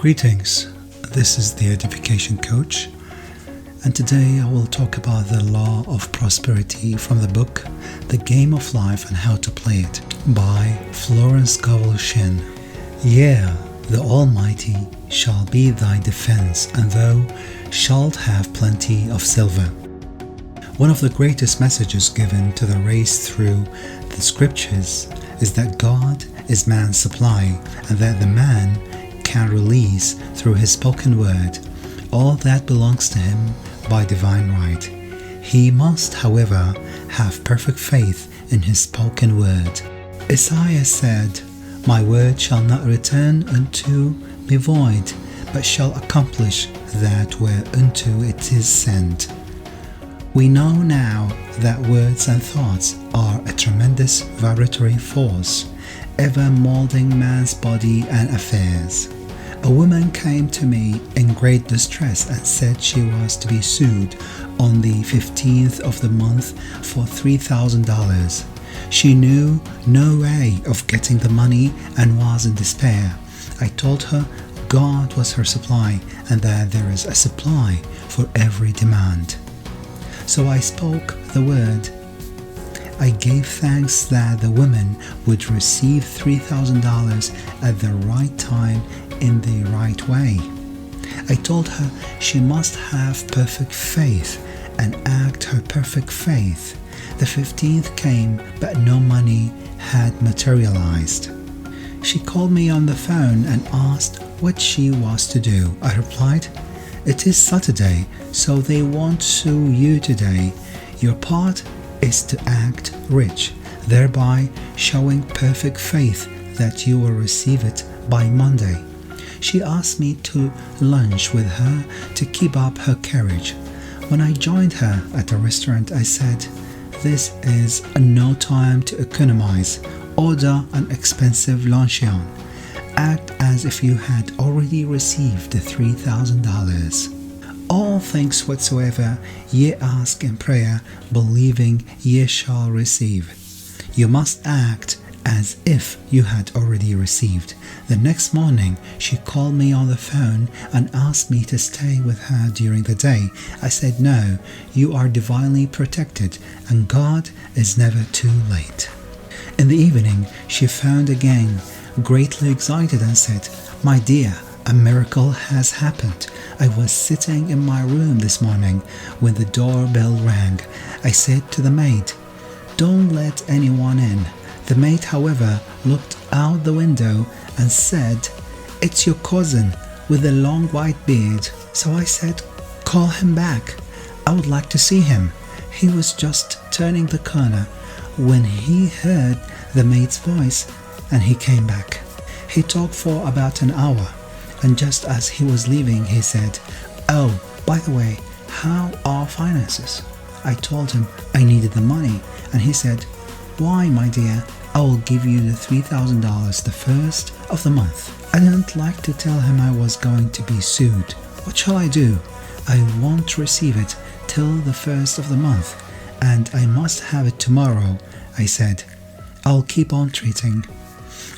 Greetings, this is the Edification Coach, and today I will talk about the law of prosperity from the book The Game of Life and How to Play It by Florence Scovel-Shinn. Yea, the Almighty shall be thy defense, and thou shalt have plenty of silver. One of the greatest messages given to the race through the scriptures is that God is man's supply, and that the man can release through his spoken word all that belongs to him by divine right. He must, however, have perfect faith in his spoken word. Isaiah said, "My word shall not return unto me void, but shall accomplish that whereunto it is sent." We know now that words and thoughts are a tremendous vibratory force, ever molding man's body and affairs. A woman came to me in great distress and said she was to be sued on the 15th of the month for $3,000. She knew no way of getting the money and was in despair. I told her God was her supply and that there is a supply for every demand. So I spoke the word. I gave thanks that the woman would receive $3,000 at the right time in the right way. I told her she must have perfect faith and act her perfect faith. The 15th came, but no money had materialized. She called me on the phone and asked what she was to do. I replied, "It is Saturday, so they won't sue you today. Your part is to act rich, thereby showing perfect faith that you will receive it by Monday." She asked me to lunch with her to keep up her courage. When I joined her at a restaurant, I said, "This is no time to economize. Order an expensive luncheon. Act as if you had already received the $3,000. All things whatsoever ye ask in prayer, believing ye shall receive." You must act as if you had already received. The next morning, she called me on the phone and asked me to stay with her during the day. I said, "No, you are divinely protected, and God is never too late." In the evening, she phoned again, greatly excited, and said, "My dear, a miracle has happened. I was sitting in my room this morning when the doorbell rang. I said to the maid, 'Don't let anyone in.' The maid, however, looked out the window and said, 'It's your cousin with the long white beard.' So I said, 'Call him back. I would like to see him.' He was just turning the corner when he heard the maid's voice, and he came back. He talked for about an hour, and just as he was leaving, he said, 'Oh, by the way, how are finances?' I told him I needed the money, and he said, 'Why, my dear, I will give you the $3,000 the first of the month.' I didn't like to tell him I was going to be sued. What shall I do? I won't receive it till the first of the month, and I must have it tomorrow. I said, 'I'll keep on treating.'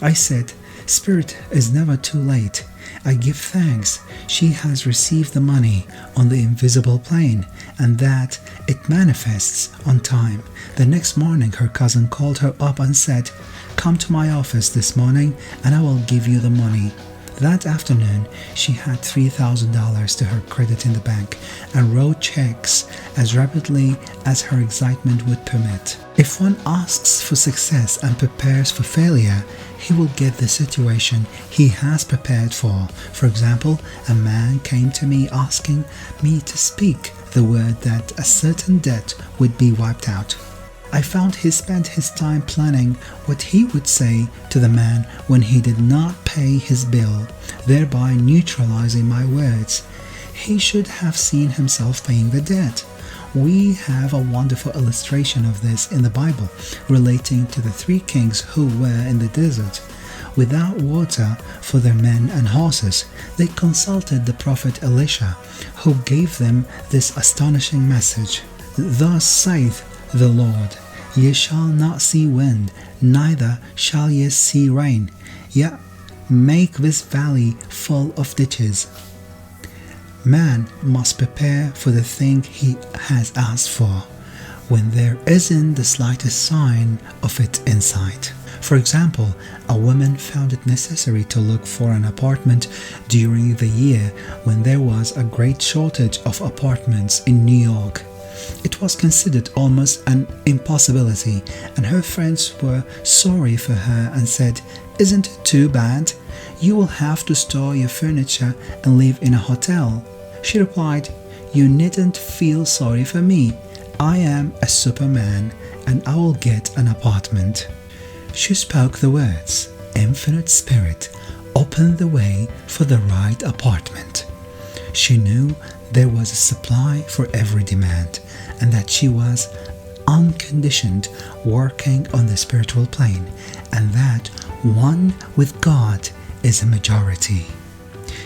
I said, 'Spirit is never too late. I give thanks she has received the money on the invisible plane and that it manifests on time.' The next morning, her cousin called her up and said, 'Come to my office this morning and I will give you the money.' That afternoon, she had $3,000 to her credit in the bank and wrote checks as rapidly as her excitement would permit. If one asks for success and prepares for failure, he will get the situation he has prepared for. For example, a man came to me asking me to speak the word that a certain debt would be wiped out. I found he spent his time planning what he would say to the man when he did not pay his bill, thereby neutralizing my words. He should have seen himself paying the debt. We have a wonderful illustration of this in the Bible, relating to the 3 kings who were in the desert. Without water for their men and horses, they consulted the prophet Elisha, who gave them this astonishing message. "Thus saith the Lord, ye shall not see wind, neither shall ye see rain, yet make this valley full of ditches. Man must prepare for the thing he has asked for when there isn't the slightest sign of it in sight. For example, a woman found it necessary to look for an apartment during the year when there was a great shortage of apartments in New York. It was considered almost an impossibility, and her friends were sorry for her and said, "Isn't it too bad? You will have to store your furniture and live in a hotel." She replied, "You needn't feel sorry for me. I am a superman and I will get an apartment." She spoke the words, "Infinite Spirit, open the way for the right apartment." She knew there was a supply for every demand and that she was unconditioned, working on the spiritual plane, and that one with God is a majority.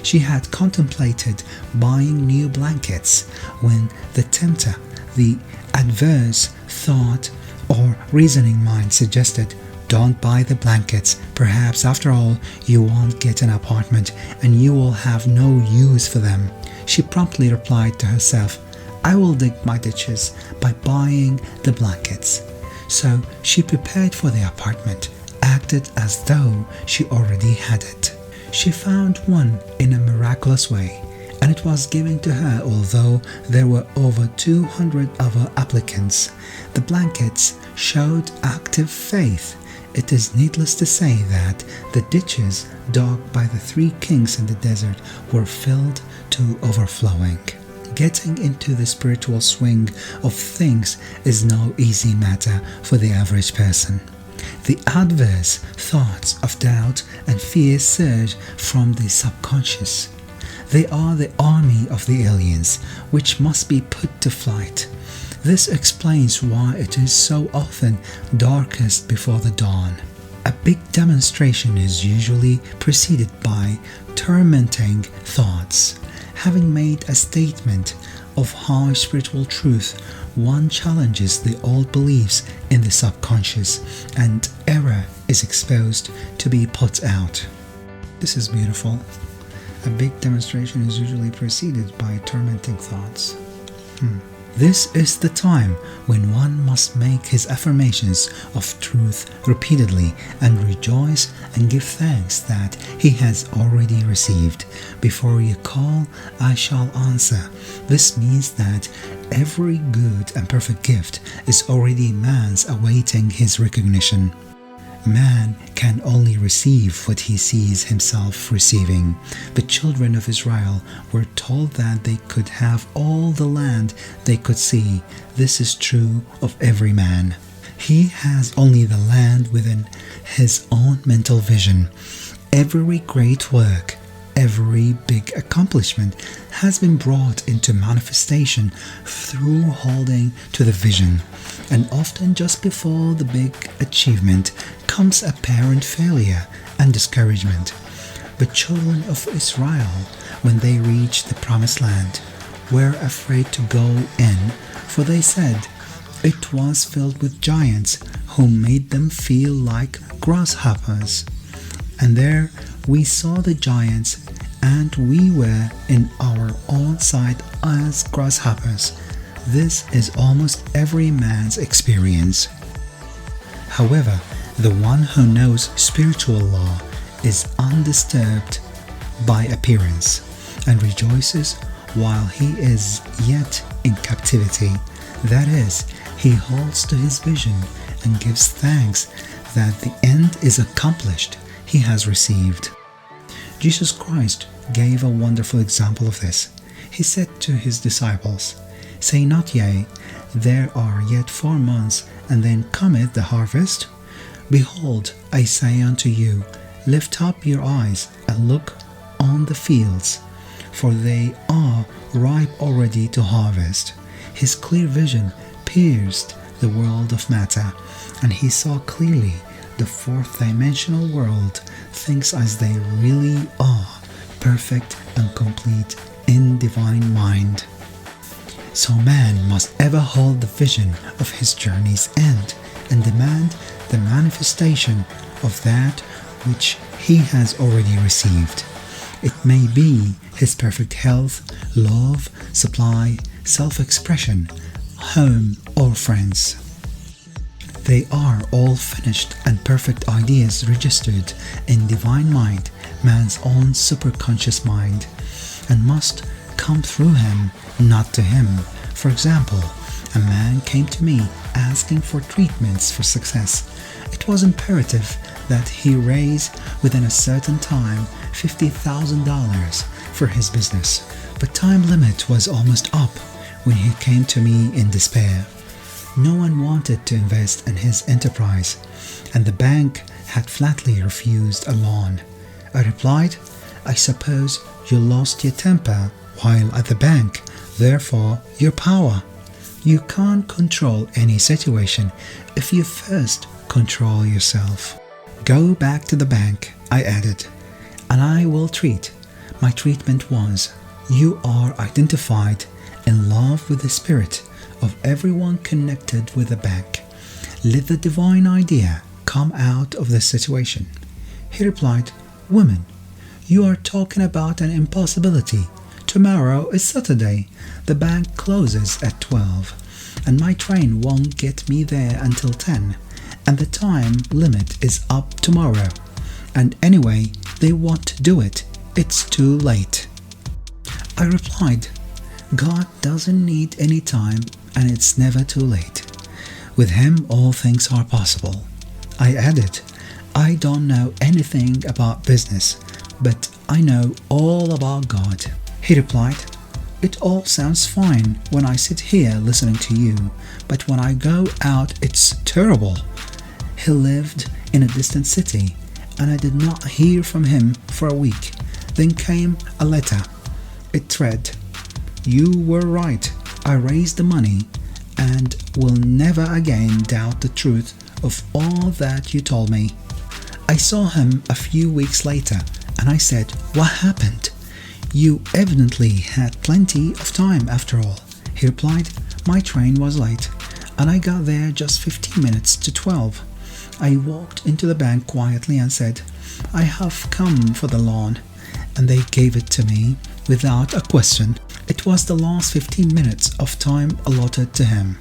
She had contemplated buying new blankets when the tempter, the adverse thought or reasoning mind suggested, "Don't buy the blankets. Perhaps after all you won't get an apartment and you will have no use for them." She promptly replied to herself, "I will dig my ditches by buying the blankets." So she prepared for the apartment, acted as though she already had it. She found one in a miraculous way, and it was given to her although there were over 200 other applicants. The blankets showed active faith. It is needless to say that the ditches dug by the three kings in the desert were filled to overflowing. Getting into the spiritual swing of things is no easy matter for the average person. The adverse thoughts of doubt and fear surge from the subconscious. They are the army of the aliens, which must be put to flight. This explains why it is so often darkest before the dawn. A big demonstration is usually preceded by tormenting thoughts. Having made a statement of high spiritual truth, one challenges the old beliefs in the subconscious, and error is exposed to be put out. This is beautiful. A big demonstration is usually preceded by tormenting thoughts. This is the time when one must make his affirmations of truth repeatedly and rejoice and give thanks that he has already received. Before you call, I shall answer. This means that every good and perfect gift is already man's awaiting his recognition. Man can only receive what he sees himself receiving. The children of Israel were told that they could have all the land they could see. This is true of every man. He has only the land within his own mental vision. Every great work, every big accomplishment has been brought into manifestation through holding to the vision. And often just before the big achievement comes apparent failure and discouragement. The children of Israel, when they reached the promised land, were afraid to go in, for they said, "It was filled with giants who made them feel like grasshoppers." And there we saw the giants, and we were in our own sight as grasshoppers. This is almost every man's experience. However, the one who knows spiritual law is undisturbed by appearance and rejoices while he is yet in captivity. That is, he holds to his vision and gives thanks that the end is accomplished he has received. Jesus Christ gave a wonderful example of this. He said to his disciples, "Say not yea, there are yet 4 months, and then cometh the harvest? Behold, I say unto you, lift up your eyes and look on the fields, for they are ripe already to harvest." His clear vision pierced the world of matter, and he saw clearly the fourth dimensional world, things as they really are, perfect and complete in divine mind. So man must ever hold the vision of his journey's end and demand the manifestation of that which he has already received. It may be his perfect health, love, supply, self-expression, home, or friends. They are all finished and perfect ideas registered in divine mind, man's own superconscious mind, and must come through him, not to him. For example, a man came to me asking for treatments for success. It was imperative that he raise within a certain time $50,000 for his business, but time limit was almost up when he came to me in despair. No one wanted to invest in his enterprise, and the bank had flatly refused a loan. I replied, "I suppose you lost your temper while at the bank, therefore your power. You can't control any situation if you first control yourself. Go back to the bank," I added, "and I will treat." My treatment was, you are identified in love with the spirit of everyone connected with the bank. Let the divine idea come out of this situation. He replied, "Woman, you are talking about an impossibility. Tomorrow is Saturday. The bank closes at 12, and my train won't get me there until 10, and the time limit is up tomorrow. And anyway, they won't do it. It's too late." I replied, "God doesn't need any time, and it's never too late. With him all things are possible." I added, "I don't know anything about business, but I know all about God." He replied, "It all sounds fine when I sit here listening to you, but when I go out it's terrible." He lived in a distant city, and I did not hear from him for a week. Then came a letter. It read, "You were right. I raised the money and will never again doubt the truth of all that you told me." I saw him a few weeks later, and I said, "What happened? You evidently had plenty of time after all." He replied, "My train was late, and I got there just 15 minutes to 12. I walked into the bank quietly and said, 'I have come for the loan,' and they gave it to me without a question. It was the last 15 minutes of time allotted to him,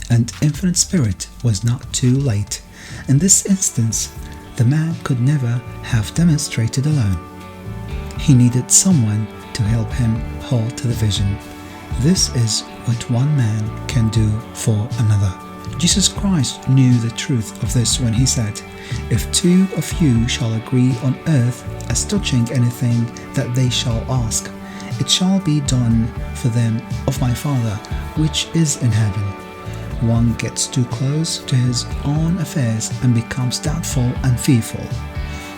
and Infinite Spirit was not too late. In this instance, the man could never have demonstrated alone. He needed someone to help him hold to the vision. This is what one man can do for another. Jesus Christ knew the truth of this when he said, "If two of you shall agree on earth as touching anything that they shall ask, it shall be done for them of my Father which is in heaven." One gets too close to his own affairs and becomes doubtful and fearful.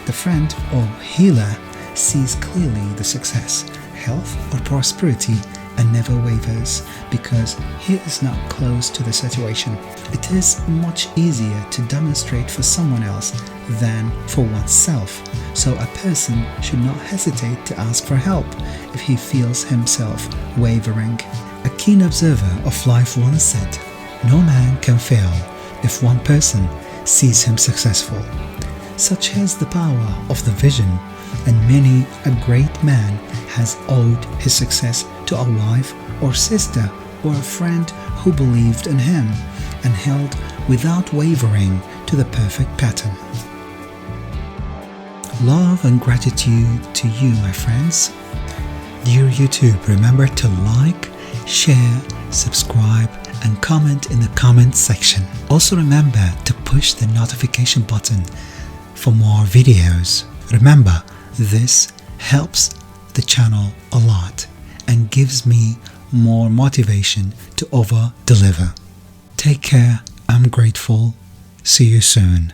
The friend or healer sees clearly the success, health, or prosperity and never wavers because he is not close to the situation. It is much easier to demonstrate for someone else than for oneself, so a person should not hesitate to ask for help if he feels himself wavering. A keen observer of life once said, "No man can fail if one person sees him successful." Such is the power of the vision, and many a great man has owed his success to a wife or sister or a friend who believed in him and held without wavering to the perfect pattern. Love and gratitude to you, my friends. Dear YouTube, remember to like, share, subscribe, and comment in the comment section. Also remember to push the notification button for more videos. Remember, this helps the channel a lot and gives me more motivation to over-deliver. Take care. I'm grateful. See you soon.